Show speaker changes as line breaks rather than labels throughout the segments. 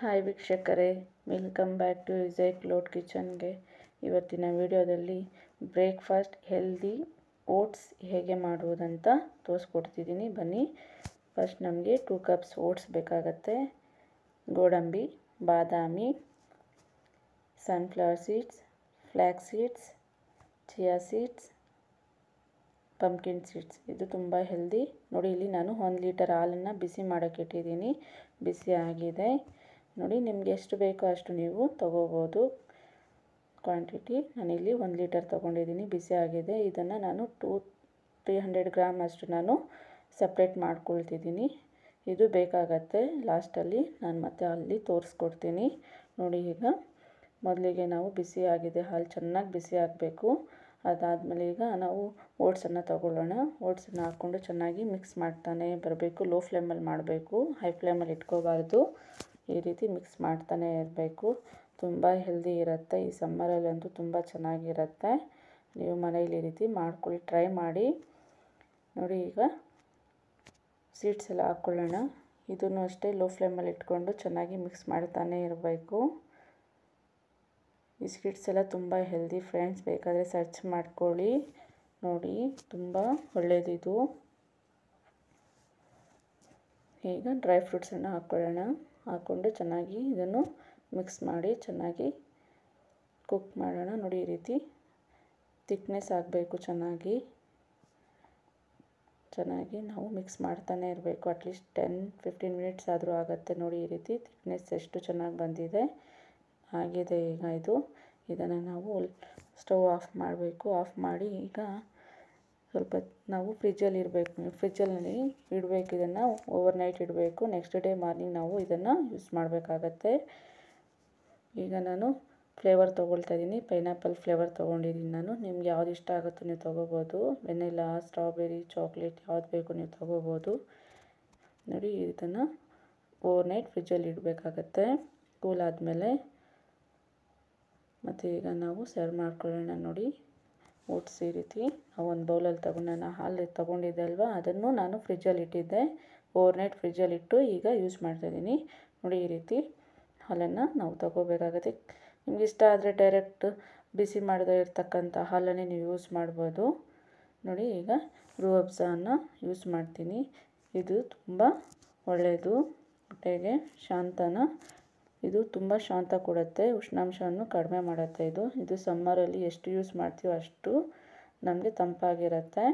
Hi ವೀಕ್ಷಕರೇ, welcome back to Vijay cloud ಕಿಚನ್ಗೆ. ಇವತ್ತಿನ ವಿಡಿಯೋದಲ್ಲಿ ಬ್ರೇಕ್ಫಾಸ್ಟ್ ಹೆಲ್ದಿ ಓಟ್ಸ್ ಹೇಗೆ ಮಾಡುವುದಂತ ತೋರಿಸ್ಕೊಡ್ತಿದ್ದೀನಿ. ಬನ್ನಿ. ಫಸ್ಟ್ ನಮಗೆ 2 ಕಪ್ಸ್ ಓಟ್ಸ್ ಬೇಕಾಗತ್ತೆ. ಗೋಡಂಬಿ, ಬಾದಾಮಿ, sunflower seeds, flax seeds, chia seeds, pumpkin seeds. ಇದು ತುಂಬ ಹೆಲ್ದಿ. ನೋಡಿ, ಇಲ್ಲಿ ನಾನು 1 ಲೀಟರ್ ಹಾಲನ್ನು ಬಿಸಿ ಮಾಡೋಕ್ಕೆ ಇಟ್ಟಿದ್ದೀನಿ. ಬಿಸಿ ಆಗಿದೆ. ನೋಡಿ, ನಿಮಗೆ ಎಷ್ಟು ಬೇಕೋ ಅಷ್ಟು ನೀವು ತಗೋಬೋದು ಕ್ವಾಂಟಿಟಿ. ನಾನಿಲ್ಲಿ 1 ಲೀಟರ್ ತೊಗೊಂಡಿದ್ದೀನಿ. ಬಿಸಿ ಆಗಿದೆ. ಇದನ್ನು ನಾನು 300 ಗ್ರಾಮ್ ಅಷ್ಟು ನಾನು ಸಪ್ರೇಟ್ ಮಾಡ್ಕೊಳ್ತಿದ್ದೀನಿ. ಇದು ಬೇಕಾಗತ್ತೆ. ಲಾಸ್ಟಲ್ಲಿ ನಾನು ಮತ್ತೆ ಅಲ್ಲಿ ತೋರಿಸ್ಕೊಡ್ತೀನಿ. ನೋಡಿ, ಈಗ ಮೊದಲಿಗೆ ನಾವು ಬಿಸಿ ಆಗಿದೆ ಹಾಲು, ಚೆನ್ನಾಗಿ ಬಿಸಿ ಆಗಬೇಕು. ಅದಾದಮೇಲೆ ಈಗ ನಾವು ಓಟ್ಸನ್ನು ತಗೊಳ್ಳೋಣ. ಓಟ್ಸನ್ನು ಹಾಕ್ಕೊಂಡು ಚೆನ್ನಾಗಿ ಮಿಕ್ಸ್ ಮಾಡ್ತಾನೆ ಬರಬೇಕು. ಲೋ ಫ್ಲೇಮಲ್ಲಿ ಮಾಡಬೇಕು, ಹೈ ಫ್ಲೇಮಲ್ಲಿ ಇಟ್ಕೋಬಾರ್ದು. ಈ ರೀತಿ ಮಿಕ್ಸ್ ಮಾಡ್ತಾನೆ ಇರಬೇಕು. ತುಂಬ ಹೆಲ್ದಿ ಇರುತ್ತೆ. ಈ ಸಮ್ಮರಲ್ಲಂತೂ ತುಂಬ ಚೆನ್ನಾಗಿರುತ್ತೆ. ನೀವು ಮನೇಲಿ ಈ ರೀತಿ ಮಾಡ್ಕೊಳ್ಳಿ, ಟ್ರೈ ಮಾಡಿ. ನೋಡಿ, ಈಗ ಸೀಡ್ಸ್ ಎಲ್ಲ ಹಾಕ್ಕೊಳ್ಳೋಣ. ಇದನ್ನು ಅಷ್ಟೇ ಲೋ ಫ್ಲೇಮಲ್ಲಿ ಇಟ್ಕೊಂಡು ಚೆನ್ನಾಗಿ ಮಿಕ್ಸ್ ಮಾಡ್ತಾನೆ ಇರಬೇಕು. ಈ ಸೀಡ್ಸ್ ಎಲ್ಲ ತುಂಬ ಹೆಲ್ದಿ ಫ್ರೆಂಡ್ಸ್, ಬೇಕಾದರೆ ಸರ್ಚ್ ಮಾಡ್ಕೊಳ್ಳಿ. ನೋಡಿ, ತುಂಬ ಒಳ್ಳೆಯದಿದು. ಈಗ ಡ್ರೈ ಫ್ರೂಟ್ಸನ್ನು ಹಾಕ್ಕೊಳ್ಳೋಣ. ಹಾಕ್ಕೊಂಡು ಚೆನ್ನಾಗಿ ಇದನ್ನು ಮಿಕ್ಸ್ ಮಾಡಿ ಚೆನ್ನಾಗಿ ಕುಕ್ ಮಾಡೋಣ. ನೋಡಿ, ಈ ರೀತಿ ಥಿಕ್ನೆಸ್ ಆಗಬೇಕು. ಚೆನ್ನಾಗಿ ನಾವು ಮಿಕ್ಸ್ ಮಾಡ್ತಾನೆ ಇರಬೇಕು. ಅಟ್ಲೀಸ್ಟ್ 10-15 ಮಿನಿಟ್ಸ್ ಆದರೂ ಆಗುತ್ತೆ. ನೋಡಿ, ಈ ರೀತಿ ಥಿಕ್ನೆಸ್ ಎಷ್ಟು ಚೆನ್ನಾಗಿ ಬಂದಿದೆ. ಆಗಿದೆ ಈಗ ಇದು. ಇದನ್ನು ನಾವು ಸ್ಟವ್ ಆಫ್ ಮಾಡಬೇಕು. ಆಫ್ ಮಾಡಿ ಈಗ ಸ್ವಲ್ಪ ನಾವು ಫ್ರಿಜ್ಜಲ್ಲಿ ಇಡಬೇಕು. ಇದನ್ನು ಓವರ್ ನೈಟ್ ಇಡಬೇಕು. ನೆಕ್ಸ್ಟ್ ಡೇ ಮಾರ್ನಿಂಗ್ ನಾವು ಇದನ್ನು ಯೂಸ್ ಮಾಡಬೇಕಾಗತ್ತೆ. ಈಗ ನಾನು ಫ್ಲೇವರ್ ತೊಗೊಳ್ತಾ ಇದ್ದೀನಿ. ಪೈನಾಪಲ್ ಫ್ಲೇವರ್ ತೊಗೊಂಡಿದ್ದೀನಿ ನಾನು. ನಿಮ್ಗೆ ಯಾವ್ದು ಇಷ್ಟ ಆಗುತ್ತೋ ನೀವು ತೊಗೋಬೋದು. ವೆನಿಲಾ, ಸ್ಟ್ರಾಬೆರಿ, ಚಾಕ್ಲೇಟ್ ಯಾವ್ದು ಬೇಕು ನೀವು ತೊಗೋಬೋದು. ನೋಡಿ, ಇದನ್ನು ಓವರ್ ನೈಟ್ ಫ್ರಿಜ್ಜಲ್ಲಿ ಇಡಬೇಕಾಗತ್ತೆ. ಕೂಲ್ ಆದಮೇಲೆ ಮತ್ತು ಈಗ ನಾವು ಸರ್ವ್ ಮಾಡ್ಕೊಳ್ಳೋಣ. ನೋಡಿ, ಓಟ್ಸ್ ಈ ರೀತಿ ನಾವು ಒಂದು ಬೌಲಲ್ಲಿ ನಾನು ಹಾಲು ತೊಗೊಂಡಿದ್ದೆ ಅಲ್ವಾ, ಅದನ್ನು ನಾನು ಫ್ರಿಜ್ಜಲ್ಲಿ ಇಟ್ಟಿದ್ದೆ. ಓವರ್ ನೈಟ್ ಫ್ರಿಜ್ಜಲ್ಲಿ ಇಟ್ಟು ಈಗ ಯೂಸ್ ಮಾಡ್ತಾಯಿದ್ದೀನಿ. ನೋಡಿ, ಈ ರೀತಿ ಹಾಲನ್ನು ನಾವು ತೊಗೋಬೇಕಾಗುತ್ತೆ. ನಿಮ್ಗೆ ಇಷ್ಟ ಆದರೆ ಡೈರೆಕ್ಟ್ ಬಿಸಿ ಮಾಡದೇ ಇರ್ತಕ್ಕಂಥ ಹಾಲನ್ನೇ ನೀವು ಯೂಸ್ ಮಾಡ್ಬೋದು. ನೋಡಿ, ಈಗ ರೂಹ್ ಅಫ್ಜಾನ ಯೂಸ್ ಮಾಡ್ತೀನಿ. ಇದು ತುಂಬ ಒಳ್ಳೆಯದು ಹೊಟ್ಟೆಗೆ. ಇದು ತುಂಬ ಶಾಂತ ಕೊಡುತ್ತೆ, ಉಷ್ಣಾಂಶವನ್ನು ಕಡಿಮೆ ಮಾಡುತ್ತೆ. ಇದು ಸಮ್ಮರಲ್ಲಿ ಎಷ್ಟು ಯೂಸ್ ಮಾಡ್ತೀವೋ ಅಷ್ಟು ನಮಗೆ ತಂಪಾಗಿರುತ್ತೆ.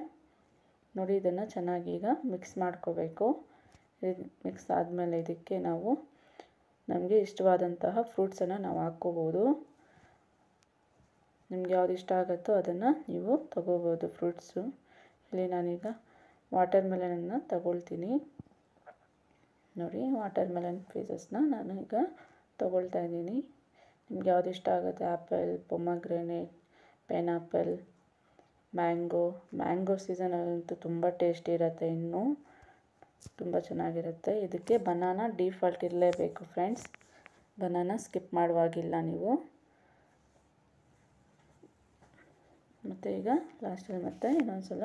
ನೋಡಿ, ಇದನ್ನು ಚೆನ್ನಾಗಿ ಈಗ ಮಿಕ್ಸ್ ಮಾಡ್ಕೋಬೇಕು. ಮಿಕ್ಸ್ ಆದಮೇಲೆ ಇದಕ್ಕೆ ನಮಗೆ ಇಷ್ಟವಾದಂತಹ ಫ್ರೂಟ್ಸನ್ನು ನಾವು ಹಾಕ್ಕೋಬೋದು. ನಿಮ್ಗೆ ಯಾವ್ದು ಇಷ್ಟ ಆಗುತ್ತೋ ಅದನ್ನು ನೀವು ತಗೋಬೋದು ಫ್ರೂಟ್ಸು. ಇಲ್ಲಿ ನಾನೀಗ ವಾಟರ್ ಮೆಲನನ್ನು ತಗೊಳ್ತೀನಿ. ನೋಡಿ, ವಾಟರ್ ಮೆಲನ್ ಪೀಸಸ್ನ ನಾನು ಈಗ ತೊಗೊಳ್ತಾ ಇದ್ದೀನಿ. ನಿಮ್ಗೆ ಯಾವ್ದು ಇಷ್ಟ ಆಗುತ್ತೆ, ಆ್ಯಪಲ್, ಪೊಮಗ್ರೆನೇಟ್, ಪೈನಾಪಲ್, ಮ್ಯಾಂಗೋ ಸೀಸನಲ್ಲಂತೂ ತುಂಬ ಟೇಸ್ಟಿ ಇರುತ್ತೆ. ಇನ್ನೂ ತುಂಬ ಚೆನ್ನಾಗಿರುತ್ತೆ. ಇದಕ್ಕೆ ಬನಾನಾ ಡಿಫಾಲ್ಟ್ ಇರಲೇಬೇಕು ಫ್ರೆಂಡ್ಸ್. ಬನಾನಾ ಸ್ಕಿಪ್ ಮಾಡುವಾಗಿಲ್ಲ ನೀವು. ಮತ್ತು ಈಗ ಲಾಸ್ಟಲ್ಲಿ ಮತ್ತೆ ಇನ್ನೊಂದ್ಸಲ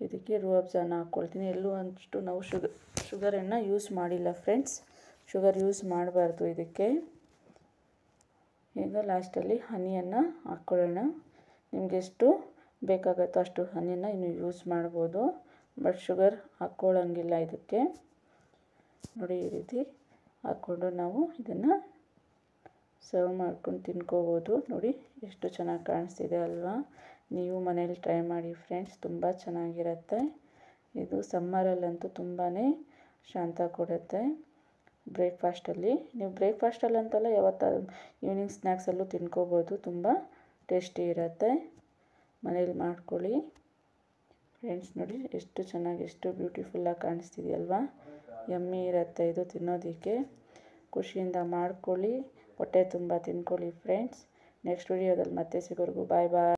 ಇದಕ್ಕೆ ರೂಹ್ ಅಫ್ಜಾನ ಹಾಕ್ಕೊಳ್ತೀನಿ. ಎಲ್ಲೂ ಅಷ್ಟು ನಾವು ಶುಗರನ್ನು ಯೂಸ್ ಮಾಡಿಲ್ಲ ಫ್ರೆಂಡ್ಸ್. ಶುಗರ್ ಯೂಸ್ ಮಾಡಬಾರ್ದು ಇದಕ್ಕೆ. ಈಗ ಲಾಸ್ಟಲ್ಲಿ ಹನಿಯನ್ನು ಹಾಕ್ಕೊಳ್ಳೋಣ. ನಿಮಗೆ ಎಷ್ಟು ಬೇಕಾಗುತ್ತೋ ಅಷ್ಟು ಹನಿಯನ್ನು ನೀವು ಯೂಸ್ ಮಾಡ್ಬೋದು. ಬಟ್ ಶುಗರ್ ಹಾಕ್ಕೊಳ್ಳೋಂಗಿಲ್ಲ ಇದಕ್ಕೆ. ನೋಡಿ, ಈ ರೀತಿ ಹಾಕ್ಕೊಂಡು ನಾವು ಇದನ್ನು ಸರ್ವ್ ಮಾಡ್ಕೊಂಡು ತಿನ್ಕೋಬೋದು. ನೋಡಿ, ಎಷ್ಟು ಚೆನ್ನಾಗಿ ಕಾಣಿಸ್ತಿದೆ ಅಲ್ವಾ. ನೀವು ಮನೇಲಿ ಟ್ರೈ ಮಾಡಿ ಫ್ರೆಂಡ್ಸ್, ತುಂಬ ಚೆನ್ನಾಗಿರುತ್ತೆ. ಇದು ಸಮ್ಮರಲ್ಲಂತೂ ತುಂಬಾ ಶಾಂತ ಕೊಡುತ್ತೆ. ಬ್ರೇಕ್ಫಾಸ್ಟಲ್ಲಿ ನೀವು ಬ್ರೇಕ್ಫಾಸ್ಟಲ್ಲಂತಲ್ಲ, ಯಾವತ್ತಾದ್ರೂ ಈವ್ನಿಂಗ್ ಸ್ನ್ಯಾಕ್ಸಲ್ಲೂ ತಿನ್ಕೋಬೋದು. ತುಂಬ ಟೇಸ್ಟಿ ಇರುತ್ತೆ. ಮನೇಲಿ ಮಾಡ್ಕೊಳ್ಳಿ ಫ್ರೆಂಡ್ಸ್. ನೋಡಿ, ಎಷ್ಟು ಚೆನ್ನಾಗಿ, ಎಷ್ಟು ಬ್ಯೂಟಿಫುಲ್ಲಾಗಿ ಕಾಣಿಸ್ತಿದೆಯಲ್ವಾ. ಯಮ್ಮಿ ಇರುತ್ತೆ ಇದು ತಿನ್ನೋದಕ್ಕೆ. ಖುಷಿಯಿಂದ ಮಾಡ್ಕೊಳ್ಳಿ, ಹೊಟ್ಟೆ ತುಂಬ ತಿನ್ಕೊಳ್ಳಿ ಫ್ರೆಂಡ್ಸ್. ನೆಕ್ಸ್ಟ್ ವಿಡಿಯೋದಲ್ಲಿ ಮತ್ತೆ ಸಿಗೋರ್ಗು ಬಾಯ್ ಬಾಯ್.